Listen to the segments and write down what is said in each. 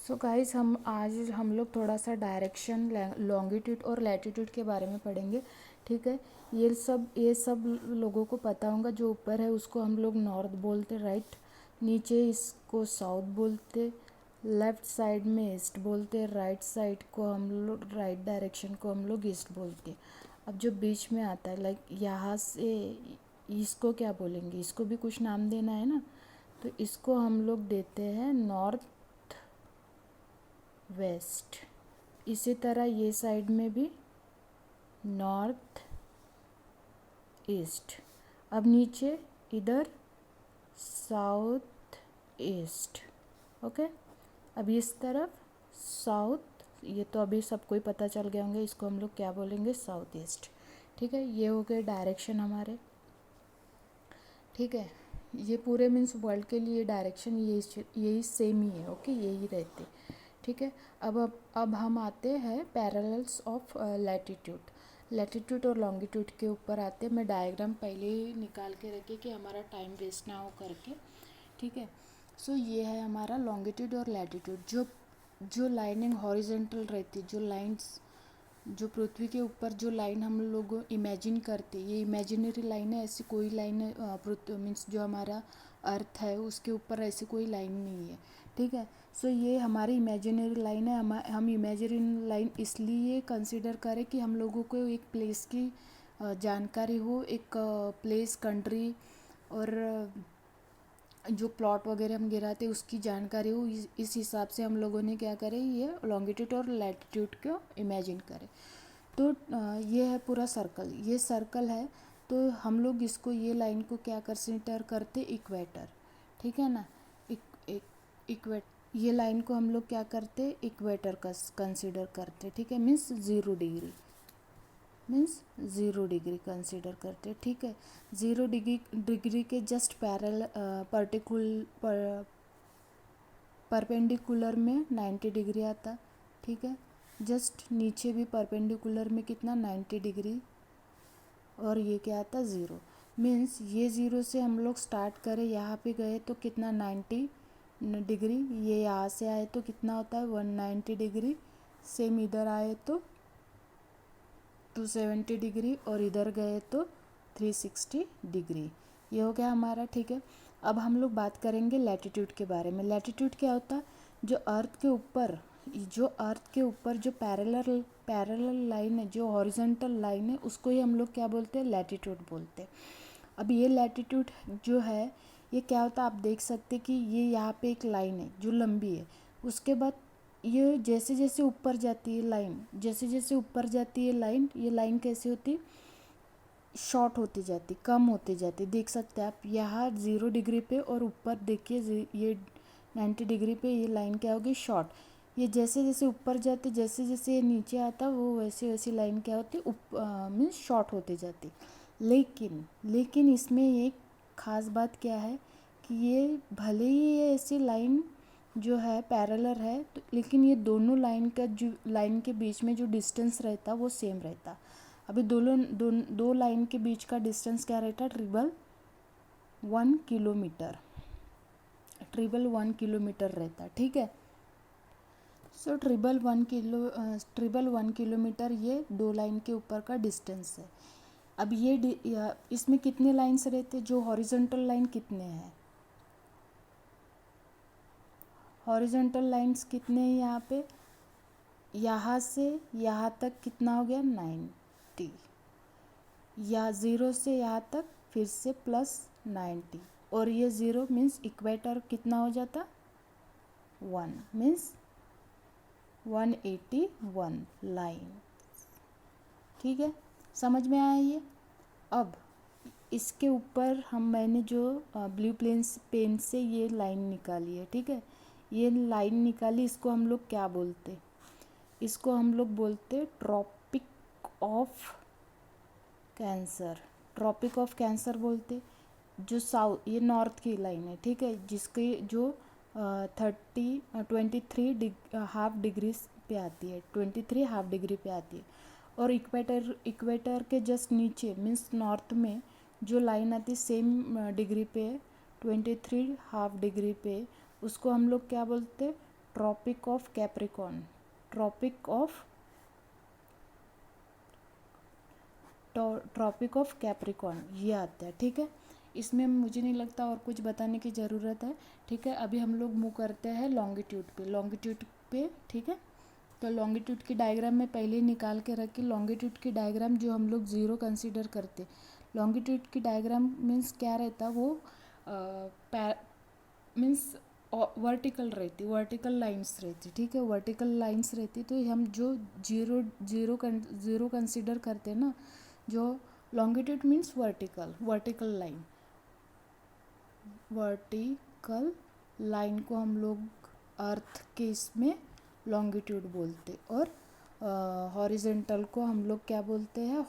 So guys हम लोग थोड़ा सा डायरेक्शन लॉन्गिट्यूड और लैटिट्यूड के बारे में पढ़ेंगे। ठीक है। ये सब लोगों को पता होगा। जो ऊपर है उसको हम लोग नॉर्थ बोलते, राइट। नीचे इसको साउथ बोलते, लेफ्ट साइड में ईस्ट बोलते, राइट साइड को हम लोग, राइट डायरेक्शन को हम लोग ईस्ट बोलते। अब जो बीच में आता है, लाइक यहाँ से, इसको क्या बोलेंगे, इसको भी कुछ नाम देना है ना। तो इसको हम लोग देते हैं नॉर्थ वेस्ट। इसी तरह ये साइड में भी नॉर्थ ईस्ट। अब नीचे इधर साउथ ईस्ट। ओके। अब इस तरफ साउथ, ये तो अभी सबको ही पता चल गए होंगे, इसको हम लोग क्या बोलेंगे, साउथ ईस्ट। ठीक है। ये हो गए डायरेक्शन हमारे। ठीक है। ये पूरे मीन्स वर्ल्ड के लिए डायरेक्शन यही सेम ही है। ओके, यही रहते। ठीक है। अब हम आते हैं पैरेलल्स ऑफ लैटिट्यूड। लैटिट्यूड और लॉन्गिट्यूड के ऊपर आते हैं। मैं डायग्राम पहले ही निकाल के रखे कि हमारा टाइम वेस्ट ना हो करके। ठीक है। सो ये है हमारा लॉन्गिट्यूड और लैटिट्यूड। जो लाइनिंग हॉरिजेंटल रहती है, जो लाइंस, जो पृथ्वी के ऊपर जो लाइन हम लोग इमेजिन करते, ये इमेजिनरी लाइन है। ऐसी कोई लाइन पृथ्वी मीन्स जो हमारा अर्थ है उसके ऊपर ऐसी कोई लाइन नहीं है। ठीक है। सो ये हमारी इमेजिनरी लाइन है। हम इमेजिनरी लाइन इसलिए कंसिडर करें कि हम लोगों को एक प्लेस की जानकारी हो, एक प्लेस, कंट्री और जो प्लॉट वगैरह हम गिराते उसकी जानकारी हो। इस हिसाब से हम लोगों ने क्या करें, ये लॉन्गिट्यूड और लैटिट्यूड को इमेजिन करें। तो ये है पूरा सर्कल, ये सर्कल है। तो हम लोग इसको, ये लाइन को क्या कंसीडर करते, इक्वेटर। ठीक है ना। इक्वेटर, ये लाइन को हम लोग क्या करते, इक्वेटर का कंसीडर करते। ठीक है। मीन्स 0 डिग्री कंसीडर करते। ठीक है। 0 डिग्री के जस्ट परपेंडिकुलर में 90 डिग्री आता। ठीक है। जस्ट नीचे भी परपेंडिकुलर में कितना, 90 डिग्री। और ये क्या आता, 0। मीन्स ये 0 से हम लोग स्टार्ट करें, यहाँ पे गए तो कितना, 90 डिग्री। ये यहाँ से आए तो कितना होता है, 190 डिग्री। सेम इधर आए तो 270 डिग्री और इधर गए तो 360 डिग्री। ये हो गया हमारा। ठीक है। अब हम लोग बात करेंगे लैटिट्यूड के बारे में। लैटिट्यूड क्या होता है, जो अर्थ के ऊपर जो पैरेलल लाइन है, जो हॉरिजॉन्टल लाइन है, उसको ही हम लोग क्या बोलते हैं, लैटिट्यूड बोलते हैं। अब ये लैटिट्यूड जो है, ये क्या होता है, आप देख सकते कि ये यहाँ पे एक लाइन है जो लंबी है। उसके बाद ये जैसे जैसे ऊपर जाती है लाइन, जैसे जैसे ऊपर जाती है लाइन, ये लाइन कैसे होती, शॉर्ट होती जाती, कम होती जाती। देख सकते हैं आप यहाँ 0 डिग्री पे, और ऊपर देखिए ये 90 डिग्री पे ये लाइन क्या होगी, शॉर्ट। ये जैसे जैसे ऊपर जाती, जैसे जैसे ये नीचे आता, वो वैसे वैसी लाइन क्या होती, मीन्स शॉर्ट होती जाती। लेकिन इसमें एक ख़ास बात क्या है कि ये भले ही ये ऐसी लाइन जो है पैरेलल है, तो लेकिन ये दोनों लाइन के बीच में जो डिस्टेंस रहता वो सेम रहता। अभी दो लाइन के बीच का डिस्टेंस क्या रहता, ट्रिपल 1 किलोमीटर रहता। ठीक है। सो ट्रिपल 1 किलोमीटर ये दो लाइन के ऊपर का डिस्टेंस है। अब इसमें कितने लाइन्स रहते, जो हॉरिजॉन्टल लाइन कितने हैं, हॉरिजॉन्टल लाइन्स कितने हैं यहाँ पे, यहाँ से यहाँ तक कितना हो गया, 90। या 0 से यहाँ तक फिर से प्लस 90, और ये 0 मीन्स इक्वेटर कितना हो जाता, 1 मीन्स 181 लाइन। ठीक है। समझ में आया ये। अब इसके ऊपर मैंने जो ब्लू पेन से ये लाइन निकाली है। ठीक है। ये लाइन निकाली, इसको हम लोग क्या बोलते, इसको हम लोग बोलते ट्रॉपिक ऑफ कैंसर बोलते। जो साउथ, ये नॉर्थ की लाइन है। ठीक है। जिसकी जो 23 हाफ डिग्री पे आती है, 23 हाफ डिग्री पे आती है। और इक्वेटर के जस्ट नीचे मीन्स नॉर्थ में जो लाइन आती सेम डिग्री पे, 23 हाफ डिग्री पे, उसको हम लोग क्या बोलते, tropic of Capricorn, tropic of Capricorn ये आता है, ठीक है। इसमें मुझे नहीं लगता और कुछ बताने की ज़रूरत है, ठीक है। अभी हम लोग मूव करते हैं लॉन्गिट्यूड पे, ठीक है। तो लॉन्गिट्यूड की डायग्राम में पहले ही निकाल के रखी, लॉन्गिट्यूड की डायग्राम जो हम लोग ज़ीरो कंसीडर करते, लॉन्गिट्यूड की डायग्राम मीन्स क्या रहता, वो मीन्स वर्टिकल रहती, वर्टिकल लाइंस रहती, ठीक है। वर्टिकल लाइंस रहती तो हम जो ज़ीरो कंसीडर करते ना, जो लॉन्गिट्यूड मीन्स वर्टिकल लाइन को हम लोग अर्थ के इसमें लॉन्गिट्यूड बोलते, और हॉरिजेंटल को हम लोग क्या बोलते हैं,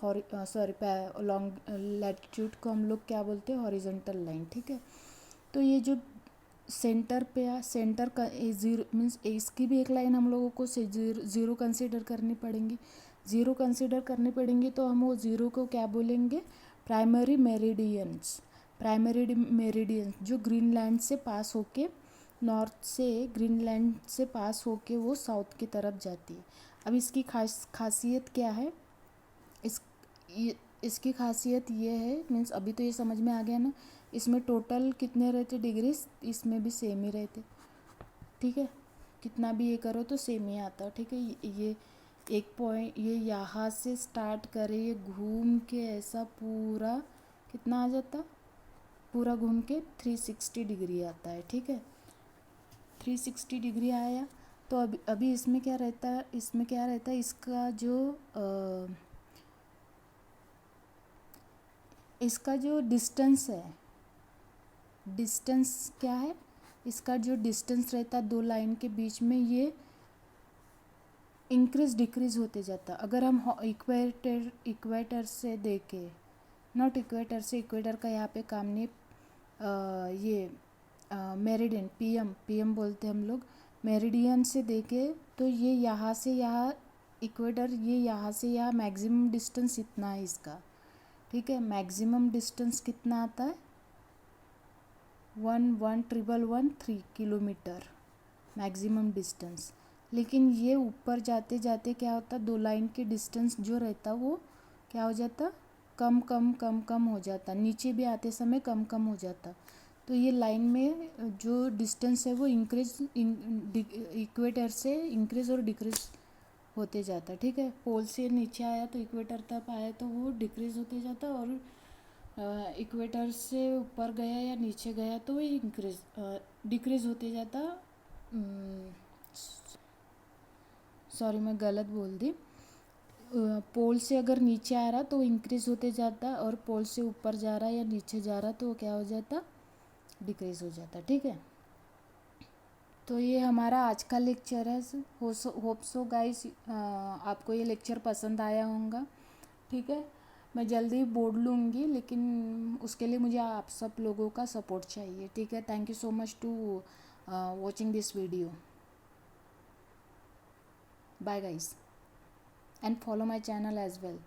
लैटिट्यूड को हम लोग क्या बोलते हैं, हॉरिजेंटल लाइन, ठीक है। तो ये जो सेंटर पे सेंटर का ज़ीरो मीन्स इसकी भी एक लाइन हम लोगों को ज़ीरो कंसीडर करनी पड़ेंगी, तो हम वो ज़ीरो को क्या बोलेंगे, प्राइमरी मेरिडियंस जो ग्रीनलैंड से पास होके, नॉर्थ से ग्रीनलैंड से पास होके वो साउथ की तरफ जाती है। अब इसकी खासियत क्या है, इसकी खासियत ये है, मीन्स अभी तो ये समझ में आ गया ना, इसमें टोटल कितने रहते डिग्रीज, इसमें भी सेम ही रहते, ठीक है। कितना भी ये करो तो सेम ही आता, ठीक है। ये एक पॉइंट, ये यहाँ से स्टार्ट करे, ये घूम के ऐसा पूरा कितना आ जाता, पूरा घूम के 360 डिग्री आता है, ठीक है। 360 डिग्री आया तो अभी इसमें क्या रहता है, इसका जो डिस्टेंस है, डिस्टेंस क्या है, इसका जो डिस्टेंस रहता है दो लाइन के बीच में, ये इंक्रीज डिक्रीज होते जाता। अगर हम इक्वेटर से देखें, नॉट इक्वेटर से, इक्वेटर का यहाँ पे काम नहीं, ये मेरिडियन, पीएम बोलते हैं हम लोग, मेरिडियन से देखें तो ये यहाँ से यहाँ इक्वेटर, ये यहाँ से यहाँ मैक्सिमम डिस्टेंस इतना है इसका, ठीक है। मैक्सिमम डिस्टेंस कितना आता है, 1,1,1,1,3 किलोमीटर मैक्सिमम डिस्टेंस। लेकिन ये ऊपर जाते जाते क्या होता, दो लाइन के डिस्टेंस जो रहता वो क्या हो जाता, कम हो जाता, नीचे भी आते समय कम हो जाता। तो ये लाइन में जो डिस्टेंस है वो इक्वेटर से इंक्रीज और डिक्रीज होते जाता, ठीक है। पोल से नीचे आया तो इक्वेटर तक आया तो वो डिक्रीज होते जाता, और इक्वेटर से ऊपर गया या नीचे गया तो वो डिक्रीज होते जाता। सॉरी मैं गलत बोल दी, पोल से अगर नीचे आ रहा तो इंक्रीज होते जाता, और पोल से ऊपर जा रहा या नीचे जा रहा तो वो क्या हो जाता, डिक्रीज हो जाता, ठीक है। तो ये हमारा आज का लेक्चर है। होप सो गाइस आपको ये लेक्चर पसंद आया होगा, ठीक है। मैं जल्दी बोर्ड लूँगी, लेकिन उसके लिए मुझे आप सब लोगों का सपोर्ट चाहिए, ठीक है। Thank you so much to watching this video. Bye guys, and follow my channel as well.